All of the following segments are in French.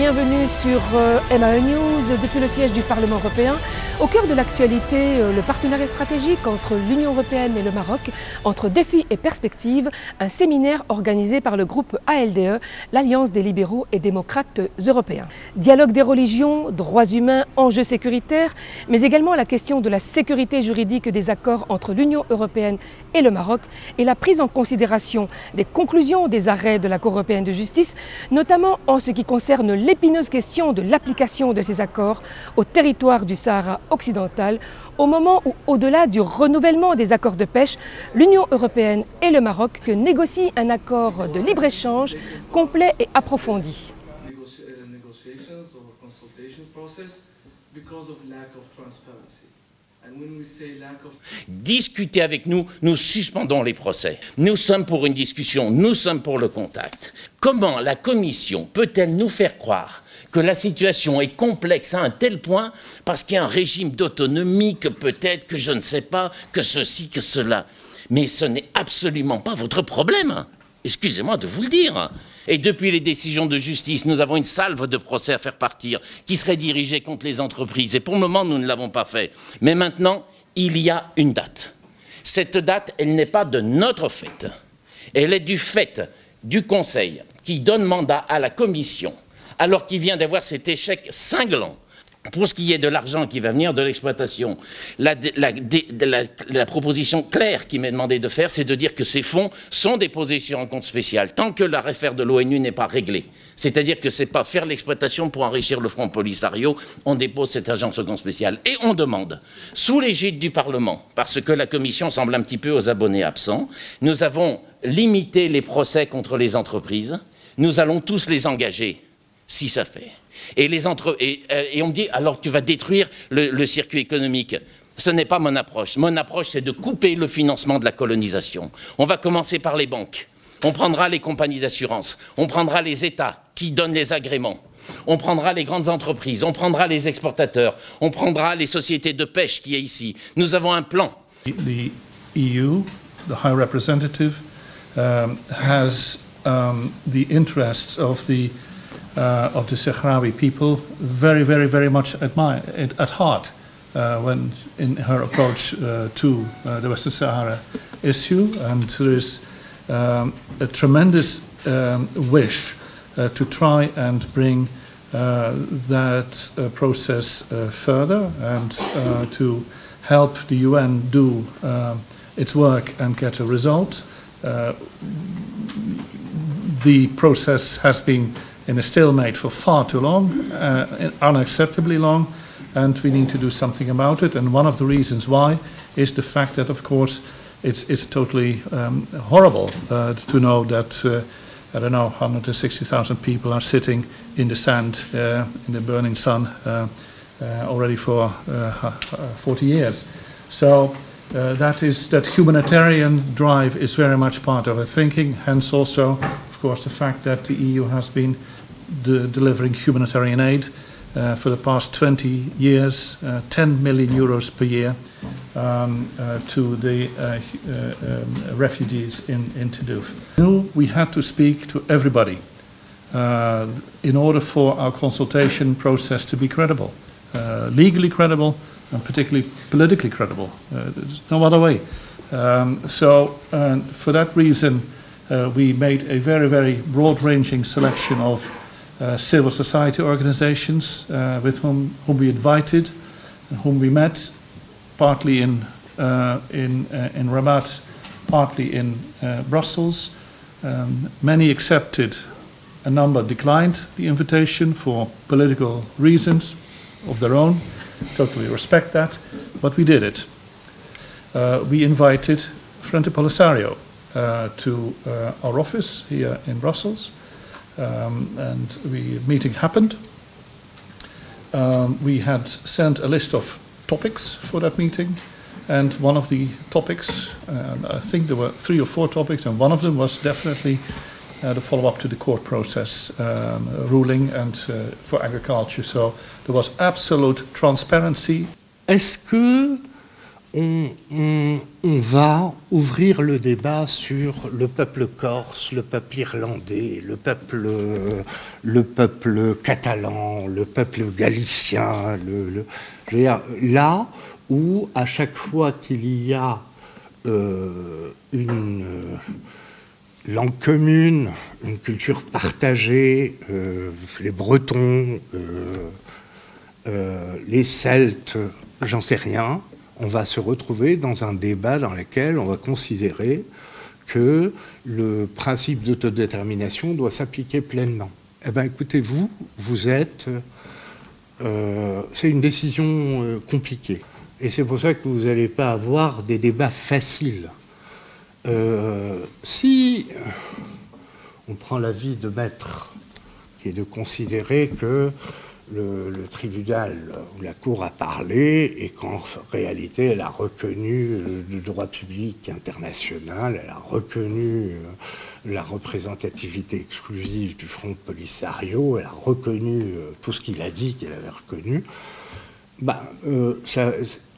bienvenue sur MAE News depuis le siège du Parlement européen. Au cœur de l'actualité, le partenariat stratégique entre l'Union européenne et le Maroc, entre défis et perspectives, un séminaire organisé par le groupe ALDE, l'Alliance des libéraux et démocrates européens. Dialogue des religions, droits humains, enjeux sécuritaires, mais également la question de la sécurité juridique des accords entre l'Union européenne et le Maroc et la prise en considération des conclusions des arrêts de la Cour européenne de justice, notamment en ce qui concerne l'épineuse question de l'application de ces accords au territoire du Sahara occidental, au moment où, au-delà du renouvellement des accords de pêche, l'Union européenne et le Maroc négocient un accord de libre-échange complet et approfondi. Discutez avec nous, nous suspendons les procès. Nous sommes pour une discussion, nous sommes pour le contact. Comment la Commission peut-elle nous faire croire que la situation est complexe à un tel point parce qu'il y a un régime d'autonomie, que peut-être, que je ne sais pas, que ceci, que cela. Mais ce n'est absolument pas votre problème. Excusez-moi de vous le dire. Et depuis les décisions de justice, nous avons une salve de procès à faire partir qui serait dirigée contre les entreprises. Et pour le moment, nous ne l'avons pas fait. Mais maintenant, il y a une date. Cette date, elle n'est pas de notre fait. Elle est du fait du Conseil qui donne mandat à la Commission, alors qu'il vient d'avoir cet échec cinglant. Pour ce qui est de l'argent qui va venir de l'exploitation, la proposition claire qui m'est demandé de faire, c'est de dire que ces fonds sont déposés sur un compte spécial, tant que l'affaire de l'ONU n'est pas réglée. C'est-à-dire que ce n'est pas faire l'exploitation pour enrichir le Front Polisario, on dépose cet argent sur un compte spécial. Et on demande, sous l'égide du Parlement, parce que la Commission semble un petit peu aux abonnés absents, nous avons limité les procès contre les entreprises, nous allons tous les engager, si ça fait. Et on me dit, alors tu vas détruire le circuit économique. Ce n'est pas mon approche. Mon approche, c'est de couper le financement de la colonisation. On va commencer par les banques. On prendra les compagnies d'assurance. On prendra les États qui donnent les agréments. On prendra les grandes entreprises. On prendra les exportateurs. On prendra les sociétés de pêche qui est ici. Nous avons un plan. The EU, the High Representative, has the interests of the Sahrawi people very, very, very much at heart when in her approach to the Western Sahara issue, and there is a tremendous wish to try and bring that process further and to help the UN do its work and get a result. The process has been in a stalemate for far too long, unacceptably long, and we need to do something about it. And one of the reasons why is the fact that, of course, it's totally horrible to know that, I don't know, 160,000 people are sitting in the sand, in the burning sun, already for 40 years. So that humanitarian drive is very much part of our thinking, hence also, of course, the fact that the EU has been delivering humanitarian aid for the past 20 years, 10 million euros per year to the refugees in Tindouf. We had to speak to everybody in order for our consultation process to be credible, legally credible, and particularly politically credible. There's no other way. So for that reason, we made a very, very broad-ranging selection of civil society organizations with whom we invited and whom we met, partly in Rabat, partly in Brussels. Many accepted, a number declined the invitation for political reasons of their own. Totally respect that, but we did it. We invited Frente Polisario to our office here in Brussels, and the meeting happened. We had sent a list of topics for that meeting, and one of the topics, I think there were 3 or 4 topics, and one of them was definitely the follow-up to the court process ruling and for agriculture. So there was absolute transparency. Est-ce que on va ouvrir le débat sur le peuple corse, le peuple irlandais, le peuple catalan, le peuple galicien, je veux dire, là où à chaque fois qu'il y a une langue commune, une culture partagée, les Bretons, les Celtes, j'en sais rien, on va se retrouver dans un débat dans lequel on va considérer que le principe d'autodétermination doit s'appliquer pleinement. Eh bien, écoutez, vous êtes... c'est une décision compliquée. Et c'est pour ça que vous n'allez pas avoir des débats faciles. Si on prend l'avis de maître, qui est de considérer que le tribunal ou la Cour a parlé et qu'en réalité elle a reconnu le droit public international, elle a reconnu la représentativité exclusive du Front Polisario, elle a reconnu tout ce qu'il a dit qu'elle avait reconnu,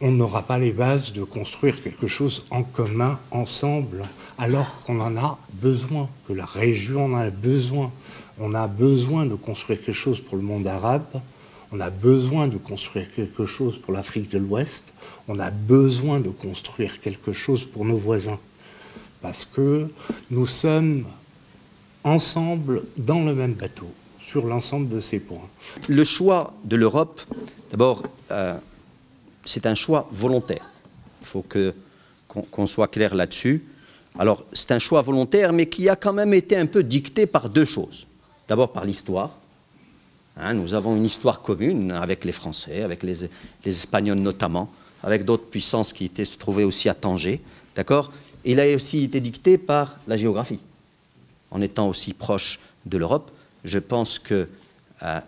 on n'aura pas les bases de construire quelque chose en commun, ensemble, alors qu'on en a besoin, que la région en a besoin. On a besoin de construire quelque chose pour le monde arabe, on a besoin de construire quelque chose pour l'Afrique de l'Ouest, on a besoin de construire quelque chose pour nos voisins. Parce que nous sommes ensemble dans le même bateau, sur l'ensemble de ces points. Le choix de l'Europe, d'abord, c'est un choix volontaire. Il faut qu'on soit clair là-dessus. Alors, c'est un choix volontaire, mais qui a quand même été un peu dicté par deux choses. D'abord par l'histoire. Nous avons une histoire commune avec les Français, avec les Espagnols notamment, avec d'autres puissances qui se trouvaient aussi à Tanger. D'accord ? Il a aussi été dicté par la géographie. En étant aussi proche de l'Europe, je pense que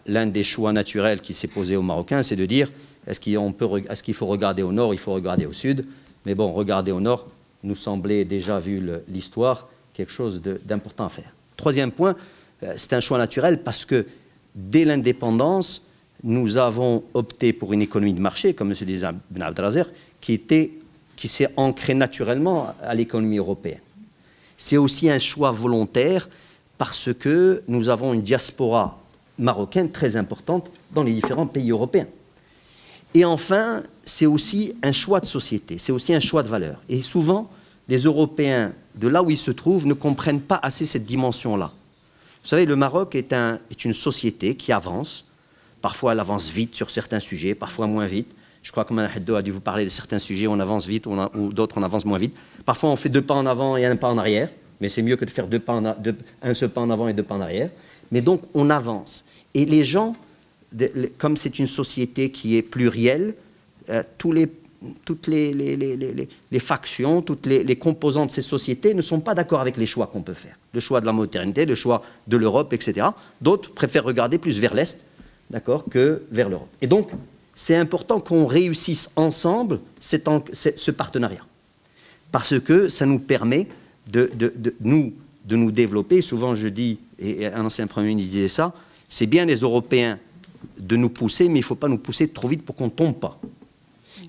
l'un des choix naturels qui s'est posé aux Marocains, c'est de dire est-ce qu'il faut regarder au nord, il faut regarder au sud. Mais bon, regarder au nord nous semblait déjà, vu l'histoire, quelque chose d'important à faire. Troisième point, c'est un choix naturel parce que dès l'indépendance, nous avons opté pour une économie de marché, comme M. Ben Abdelazzer, qui s'est ancrée naturellement à l'économie européenne. C'est aussi un choix volontaire parce que nous avons une diaspora marocaine très importante dans les différents pays européens. Et enfin, c'est aussi un choix de société, c'est aussi un choix de valeur. Et souvent, les Européens, de là où ils se trouvent, ne comprennent pas assez cette dimension-là. Vous savez, le Maroc est une société qui avance. Parfois, elle avance vite sur certains sujets, parfois moins vite. Je crois que Mme Haddo a dû vous parler de certains sujets où on avance vite ou d'autres on avance moins vite. Parfois, on fait 2 pas en avant et 1 pas en arrière. Mais c'est mieux que de faire un seul pas en avant et 2 pas en arrière. Mais donc, on avance. Et les gens, comme c'est une société qui est plurielle, toutes les factions, toutes les composantes de ces sociétés ne sont pas d'accord avec les choix qu'on peut faire. Le choix de la modernité, le choix de l'Europe, etc. D'autres préfèrent regarder plus vers l'Est, d'accord, que vers l'Europe. Et donc, c'est important qu'on réussisse ensemble ce partenariat. Parce que ça nous permet de nous développer. Souvent, je dis, et un ancien Premier ministre disait ça, c'est bien les Européens de nous pousser, mais il ne faut pas nous pousser trop vite pour qu'on ne tombe pas.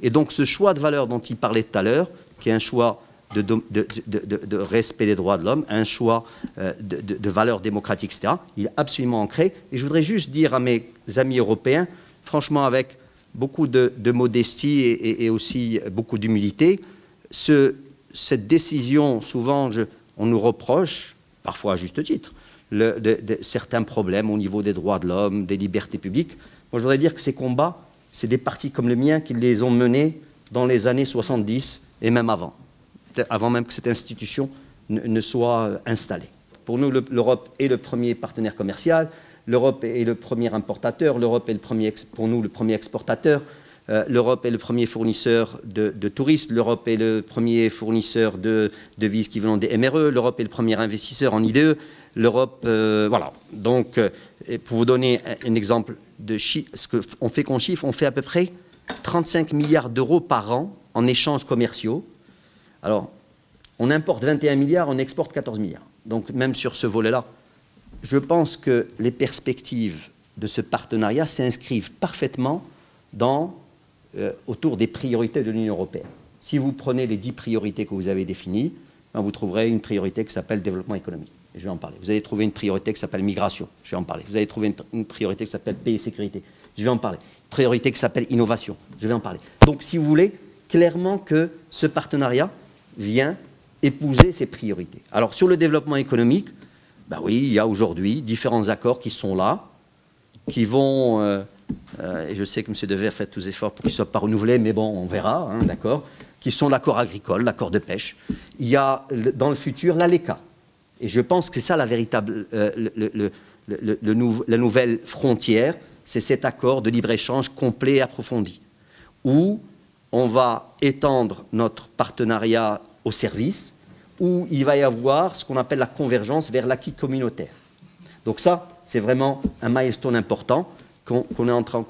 Et donc, ce choix de valeur dont il parlait tout à l'heure, qui est un choix de respect des droits de l'homme, un choix de valeurs démocratiques, etc., il est absolument ancré. Et je voudrais juste dire à mes amis européens, franchement, avec beaucoup de modestie et aussi beaucoup d'humilité, cette décision, souvent, on nous reproche, parfois à juste titre, certains problèmes au niveau des droits de l'homme, des libertés publiques. Moi, je voudrais dire que ces combats, c'est des partis comme le mien qui les ont menés dans les années 70 et même avant même que cette institution ne soit installée. Pour nous, l'Europe est le premier partenaire commercial, l'Europe est le premier importateur, l'Europe est pour nous le premier exportateur, l'Europe est le premier fournisseur de touristes, l'Europe est le premier fournisseur de devises qui viennent des MRE, l'Europe est le premier investisseur en IDE, l'Europe, voilà. Donc, pour vous donner un exemple de ce qu'on fait qu'on chiffre, on fait à peu près 35 milliards d'euros par an en échanges commerciaux. Alors, on importe 21 milliards, on exporte 14 milliards. Donc, même sur ce volet-là, je pense que les perspectives de ce partenariat s'inscrivent parfaitement autour des priorités de l'Union européenne. si vous prenez les 10 priorités que vous avez définies, ben vous trouverez une priorité qui s'appelle développement économique. Je vais en parler. Vous allez trouver une priorité qui s'appelle migration. Je vais en parler. Vous allez trouver une priorité qui s'appelle paix et sécurité. Je vais en parler. Une priorité qui s'appelle innovation. Je vais en parler. Donc, si vous voulez, clairement que ce partenariat vient épouser ces priorités. Alors, sur le développement économique, ben oui, il y a aujourd'hui différents accords qui sont là, qui vont... et je sais que M. Devers fait tous les efforts pour qu'ils ne soient pas renouvelés, mais bon, on verra, hein, d'accord, qui sont l'accord agricole, l'accord de pêche. Il y a, dans le futur, l'ALECA. Et je pense que c'est ça la véritable, la nouvelle frontière, c'est cet accord de libre-échange complet et approfondi, où on va étendre notre partenariat aux services, où il va y avoir ce qu'on appelle la convergence vers l'acquis communautaire. Donc ça, c'est vraiment un milestone important qu'on est en train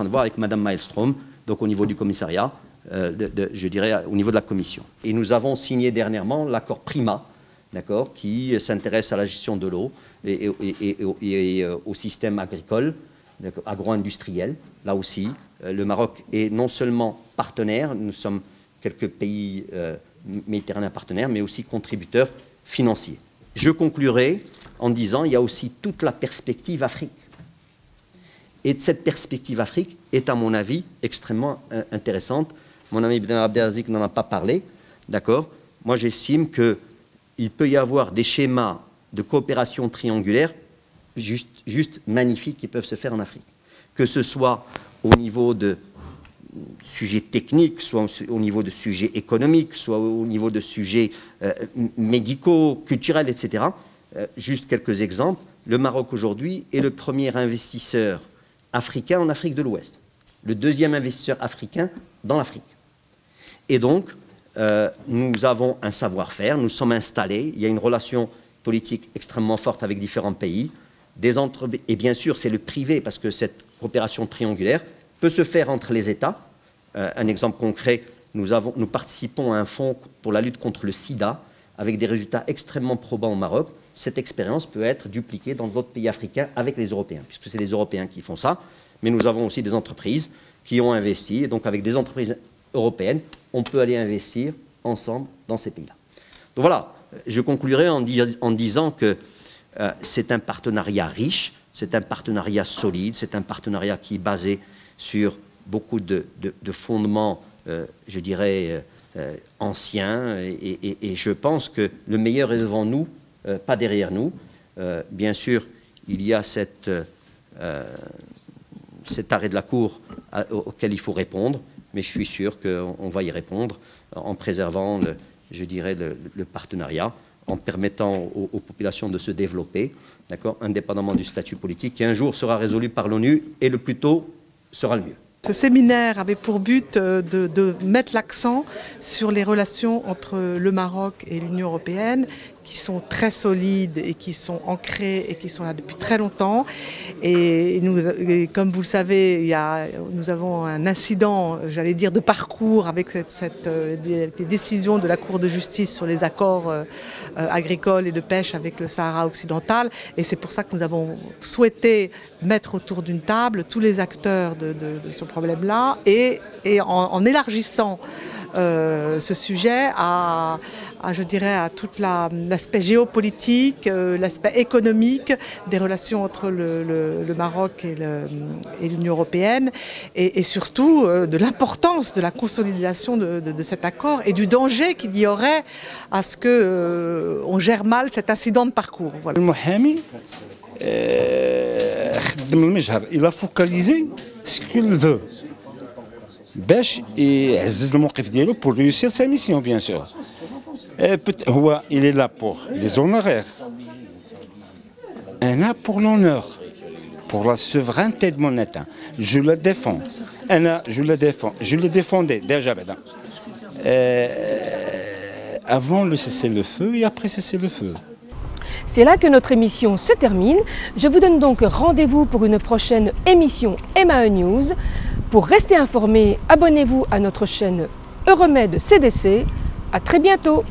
de voir avec Mme Malmström, donc au niveau du commissariat, je dirais au niveau de la Commission. Et nous avons signé dernièrement l'accord PRIMA, d'accord, qui s'intéresse à la gestion de l'eau et au système agricole, agro-industriel. Là aussi, le Maroc est non seulement partenaire, nous sommes quelques pays méditerranéens partenaires, mais aussi contributeurs financiers. Je conclurai en disant qu'il y a aussi toute la perspective Afrique. Et cette perspective Afrique est, à mon avis, extrêmement intéressante. Mon ami Ibn Abdelaziz n'en a pas parlé, d'accord. Moi, j'estime qu'il peut y avoir des schémas de coopération triangulaire juste magnifiques qui peuvent se faire en Afrique. Que ce soit au niveau de sujets techniques, soit au niveau de sujets économiques, soit au niveau de sujets médicaux, culturels, etc. Juste quelques exemples. Le Maroc aujourd'hui est le premier investisseur africain en Afrique de l'Ouest, le deuxième investisseur africain dans l'Afrique. Et donc, nous avons un savoir-faire, nous sommes installés, il y a une relation politique extrêmement forte avec différents pays, et bien sûr c'est le privé, parce que cette coopération triangulaire peut se faire entre les États. Un exemple concret, nous participons à un fonds pour la lutte contre le sida, avec des résultats extrêmement probants au Maroc. Cette expérience peut être dupliquée dans d'autres pays africains avec les Européens, puisque c'est les Européens qui font ça, mais nous avons aussi des entreprises qui ont investi, et donc avec des entreprises européennes, on peut aller investir ensemble dans ces pays-là. Donc voilà, je conclurai en disant que c'est un partenariat riche, c'est un partenariat solide, c'est un partenariat qui est basé sur beaucoup de fondements, je dirais, anciens, et je pense que le meilleur est devant nous, pas derrière nous. Bien sûr, il y a cet arrêt de la Cour auquel il faut répondre, mais je suis sûr qu'on va y répondre en préservant, je dirais, le partenariat, en permettant aux populations de se développer, d'accord, indépendamment du statut politique, qui un jour sera résolu par l'ONU, et le plus tôt sera le mieux. Ce séminaire avait pour but de mettre l'accent sur les relations entre le Maroc et l'Union européenne, qui sont très solides et qui sont ancrées et qui sont là depuis très longtemps. Et comme vous le savez, nous avons un incident, j'allais dire, de parcours avec des décisions de la Cour de justice sur les accords agricoles et de pêche avec le Sahara occidental. Et c'est pour ça que nous avons souhaité mettre autour d'une table tous les acteurs de ce problème-là et en élargissant ce sujet je dirais, à tout l'aspect géopolitique, l'aspect économique des relations entre le Maroc et l'Union européenne, et surtout de l'importance de la consolidation de cet accord et du danger qu'il y aurait à ce qu'on gère mal cet incident de parcours. Voilà. Il a focalisé ce qu'il veut. باش يعزز الموقف ديالو pour réussir sa mission, bien sûr. Il est là pour les honoraires. Un là pour l'honneur, pour la souveraineté de mon État. Je la défends. Je le défendais déjà. Avant le cessez-le-feu et après cessez-le-feu. C'est là que notre émission se termine. Je vous donne donc rendez-vous pour une prochaine émission MAE News. Pour rester informé, abonnez-vous à notre chaîne Euromed CDC. À très bientôt.